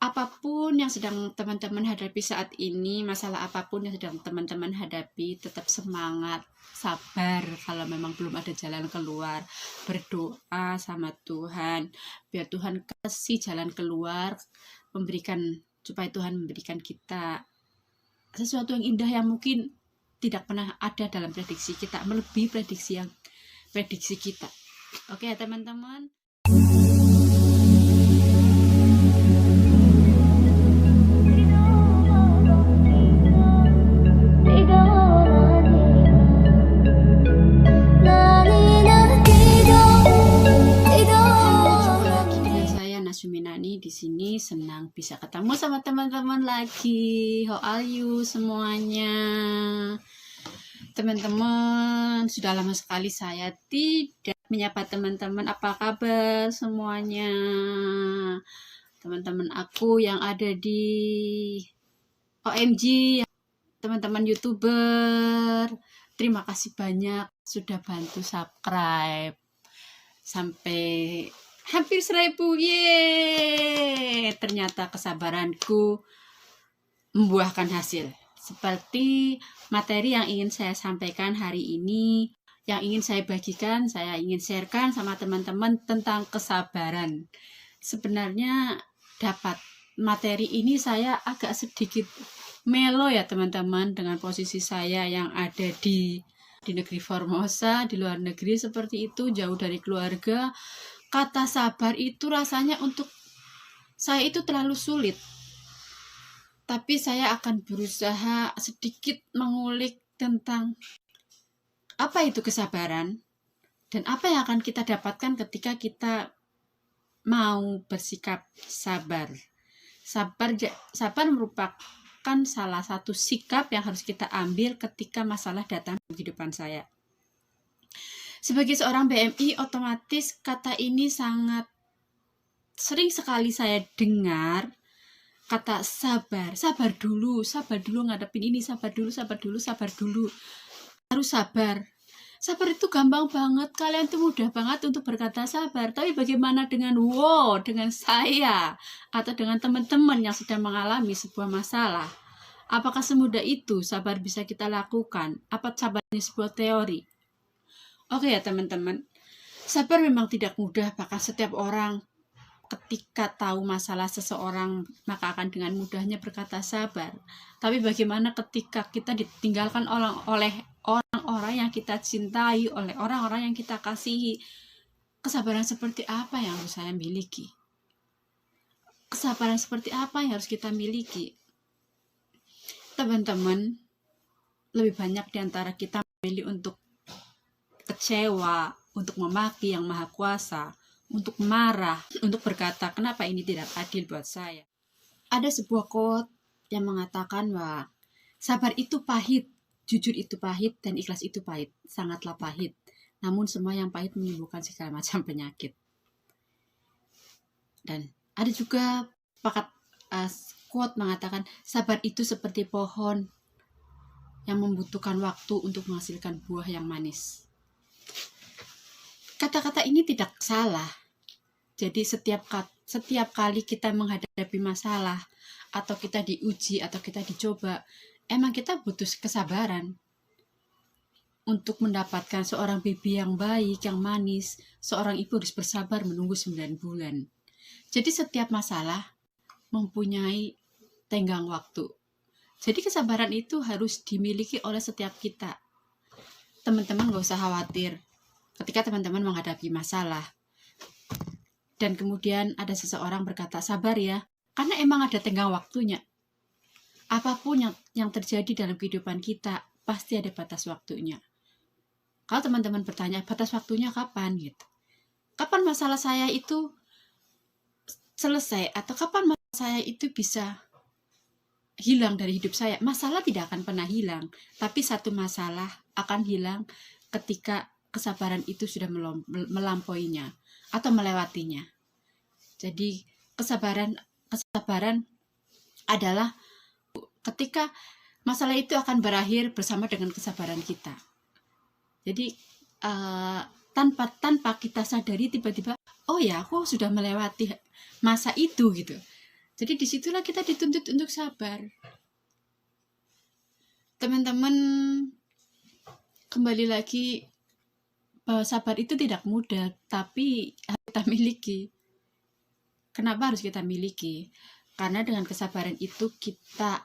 apapun yang sedang teman-teman hadapi saat ini, masalah apapun yang sedang teman-teman hadapi, tetap semangat, sabar. Kalau memang belum ada jalan keluar, berdoa sama Tuhan, biar Tuhan kasih jalan keluar, supaya Tuhan memberikan kita sesuatu yang indah yang mungkin tidak pernah ada dalam prediksi kita, melebihi prediksi kita. Oke ya teman-teman. Di sini senang bisa ketemu sama teman-teman lagi. How are you semuanya? Teman-teman, sudah lama sekali saya tidak menyapa teman-teman. Apa kabar semuanya? Teman-teman aku yang ada di OMG, teman-teman YouTuber, terima kasih banyak sudah bantu subscribe sampai hampir 1000. Yeay, ternyata kesabaranku membuahkan hasil. Seperti materi yang ingin saya sampaikan hari ini, yang ingin saya bagikan, saya ingin sharekan sama teman-teman tentang kesabaran. Sebenarnya dapat materi ini saya agak sedikit melo ya teman-teman, dengan posisi saya yang ada di negeri Formosa, di luar negeri seperti itu, jauh dari keluarga. Kata sabar itu rasanya untuk saya itu terlalu sulit. Tapi saya akan berusaha sedikit mengulik tentang apa itu kesabaran dan apa yang akan kita dapatkan ketika kita mau bersikap sabar. Sabar merupakan salah satu sikap yang harus kita ambil ketika masalah datang di kehidupan saya. Sebagai seorang BMI, otomatis kata ini sangat sering sekali saya dengar, kata sabar dulu ngadepin ini, sabar dulu, harus sabar. Sabar itu gampang banget, kalian tuh mudah banget untuk berkata sabar. Tapi bagaimana dengan saya atau dengan teman-teman yang sedang mengalami sebuah masalah? Apakah semudah itu sabar bisa kita lakukan? Apa sabarnya sebuah teori? Oke ya teman-teman, sabar memang tidak mudah, bahkan setiap orang ketika tahu masalah seseorang maka akan dengan mudahnya berkata sabar. Tapi bagaimana ketika kita ditinggalkan oleh orang-orang yang kita cintai, oleh orang-orang yang kita kasihi? Kesabaran seperti apa yang harus saya miliki? Kesabaran seperti apa yang harus kita miliki? Teman-teman, lebih banyak diantara kita memilih untuk kecewa, untuk memaki yang maha kuasa, untuk marah, untuk berkata kenapa ini tidak adil buat saya. Ada sebuah quote yang mengatakan bahwa sabar itu pahit, jujur itu pahit, dan ikhlas itu pahit, sangatlah pahit. Namun semua yang pahit menyembuhkan segala macam penyakit. Dan ada juga quote mengatakan sabar itu seperti pohon yang membutuhkan waktu untuk menghasilkan buah yang manis. Kata-kata ini tidak salah. Jadi setiap kali kita menghadapi masalah, atau kita diuji, atau kita dicoba, emang kita butuh kesabaran untuk mendapatkan seorang baby yang baik, yang manis. Seorang ibu harus bersabar menunggu 9 bulan. Jadi setiap masalah mempunyai tenggang waktu. Jadi kesabaran itu harus dimiliki oleh setiap kita. Teman-teman gak usah khawatir ketika teman-teman menghadapi masalah dan kemudian ada seseorang berkata sabar ya, karena emang ada tenggang waktunya. Apapun yang terjadi dalam kehidupan kita pasti ada batas waktunya. Kalau teman-teman bertanya batas waktunya kapan gitu, kapan masalah saya itu selesai, atau kapan masalah saya itu bisa hilang dari hidup saya? Masalah tidak akan pernah hilang, tapi satu masalah akan hilang ketika kesabaran itu sudah melampauinya atau melewatinya. Jadi kesabaran adalah ketika masalah itu akan berakhir bersama dengan kesabaran kita. Jadi tanpa kita sadari tiba-tiba, oh ya aku sudah melewati masa itu gitu. Jadi disitulah kita dituntut untuk sabar. Teman-teman, kembali lagi bahwa sabar itu tidak mudah, tapi harus kita miliki. Kenapa harus kita miliki? Karena dengan kesabaran itu kita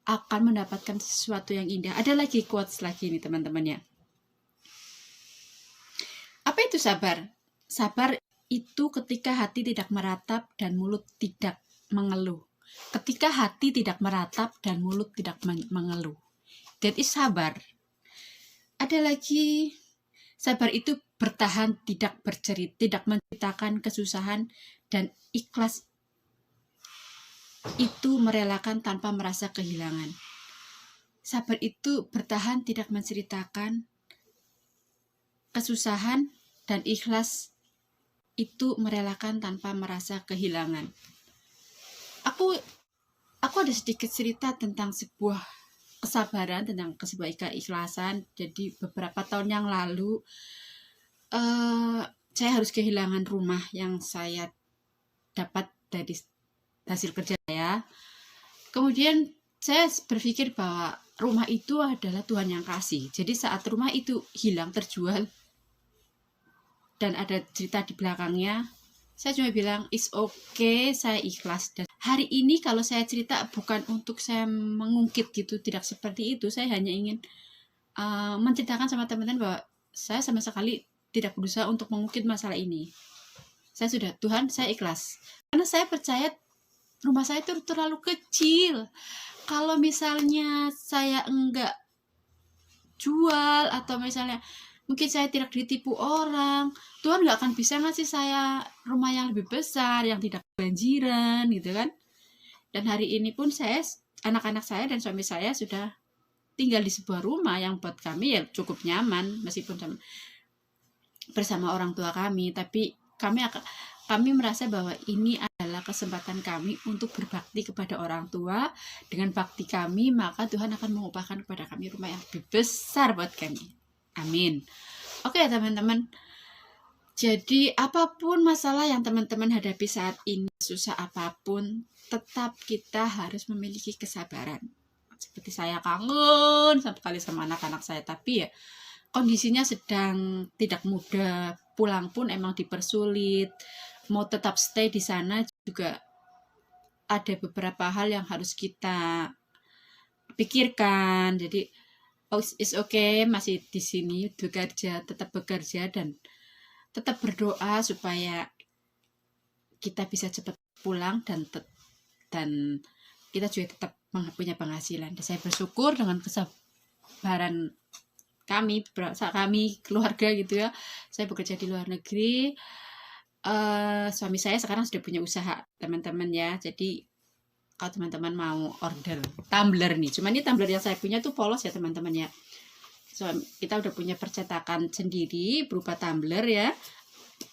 akan mendapatkan sesuatu yang indah. Ada lagi quotes lagi nih teman-teman ya. Apa itu sabar? Sabar itu ketika hati tidak meratap dan mulut tidak mengeluh. Ketika hati tidak meratap dan mulut tidak mengeluh. That is sabar. Ada lagi, sabar itu bertahan, tidak bercerit, tidak menceritakan kesusahan, dan ikhlas itu merelakan tanpa merasa kehilangan. Sabar itu bertahan, tidak menceritakan kesusahan, dan ikhlas itu merelakan tanpa merasa kehilangan. Aku ada sedikit cerita tentang sebuah kesabaran, tentang sebuah keikhlasan. Jadi beberapa tahun yang lalu saya harus kehilangan rumah yang saya dapat dari hasil kerja saya. Kemudian saya berpikir bahwa rumah itu adalah Tuhan yang kasih. Jadi saat rumah itu hilang, terjual, dan ada cerita di belakangnya, saya cuma bilang, it's okay, saya ikhlas. Dan hari ini kalau saya cerita bukan untuk saya mengungkit gitu, tidak seperti itu. Saya hanya ingin menceritakan sama teman-teman bahwa saya sama sekali tidak berusaha untuk mengungkit masalah ini. Saya sudah, Tuhan, saya ikhlas. Karena saya percaya rumah saya itu terlalu kecil. Kalau misalnya saya enggak jual, atau misalnya mungkin saya tidak ditipu orang, Tuhan nggak akan bisa ngasih saya rumah yang lebih besar, yang tidak banjiran gitu kan. Dan hari ini pun saya, anak-anak saya dan suami saya sudah tinggal di sebuah rumah yang buat kami ya cukup nyaman, meskipun bersama orang tua kami, tapi kami merasa bahwa ini adalah kesempatan kami untuk berbakti kepada orang tua. Dengan bakti kami, maka Tuhan akan mengupahkan kepada kami rumah yang lebih besar buat kami. Amin. Oke teman-teman, jadi apapun masalah yang teman-teman hadapi saat ini, susah apapun, tetap kita harus memiliki kesabaran. Seperti saya kangen sekali sama anak-anak saya, tapi ya kondisinya sedang tidak mudah. Pulang pun emang dipersulit. Mau tetap stay di sana juga ada beberapa hal yang harus kita pikirkan. Jadi it's okay, masih di sini bekerja, tetap bekerja dan tetap berdoa supaya kita bisa cepat pulang dan kita juga tetap punya penghasilan. Dan saya bersyukur dengan kesabaran kami keluarga gitu ya. Saya bekerja di luar negeri. Suami saya sekarang sudah punya usaha teman-teman ya. Jadi kalau teman-teman mau order tumbler nih, cuman ini tumbler yang saya punya tuh polos ya teman-teman ya. So, kita udah punya percetakan sendiri berupa tumbler ya.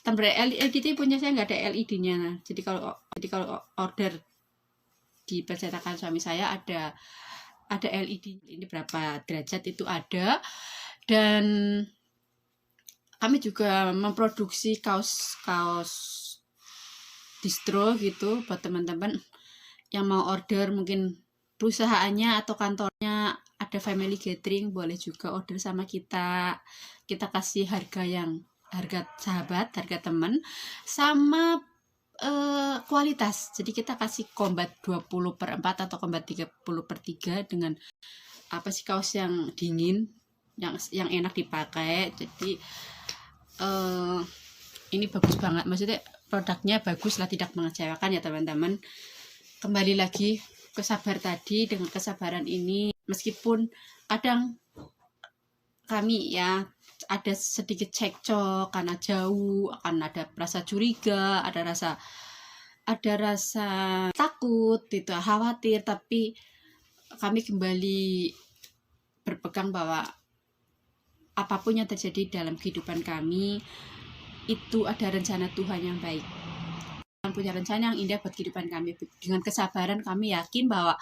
Tumbler LED punya saya nggak ada LED-nya. Jadi kalau order di percetakan suami saya ada LED. Ini berapa derajat itu ada. Dan kami juga memproduksi kaos distro gitu buat teman-teman yang mau order, mungkin perusahaannya atau kantornya ada family gathering, boleh juga order sama kita. Kita kasih harga sahabat, harga teman, sama kualitas. Jadi kita kasih combat 20/4 atau combat 30/3 dengan kaos yang dingin, yang enak dipakai. Jadi ini bagus banget, maksudnya produknya bagus lah, tidak mengecewakan ya teman-teman. Kembali lagi ke sabar tadi, dengan kesabaran ini meskipun kadang kami ya ada sedikit cekcok karena jauh, akan ada rasa curiga, ada rasa takut gitu, khawatir, tapi kami kembali berpegang bahwa apapun yang terjadi dalam kehidupan kami itu ada rencana Tuhan yang baik. Tuhan punya rencana yang indah buat kehidupan kami. Dengan kesabaran kami yakin bahwa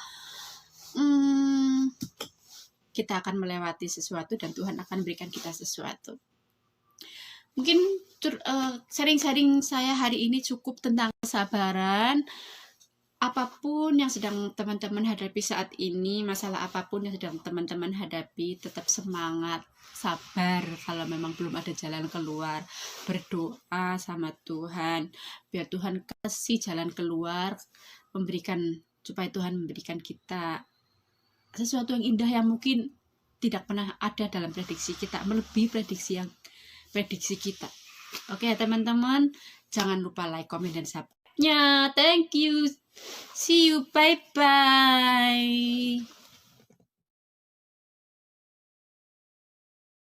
kita akan melewati sesuatu dan Tuhan akan berikan kita sesuatu. Mungkin sharing-sharing saya hari ini cukup tentang kesabaran. apapun yang sedang teman-teman hadapi saat ini, masalah apapun yang sedang teman-teman hadapi, tetap semangat, sabar. Kalau memang belum ada jalan keluar, berdoa sama Tuhan, biar Tuhan kasih jalan keluar, supaya Tuhan memberikan kita sesuatu yang indah yang mungkin tidak pernah ada dalam prediksi kita, melebihi prediksi kita. Oke, teman-teman, jangan lupa like, komen, dan subscribe-nya. Thank you. See you. Bye-bye.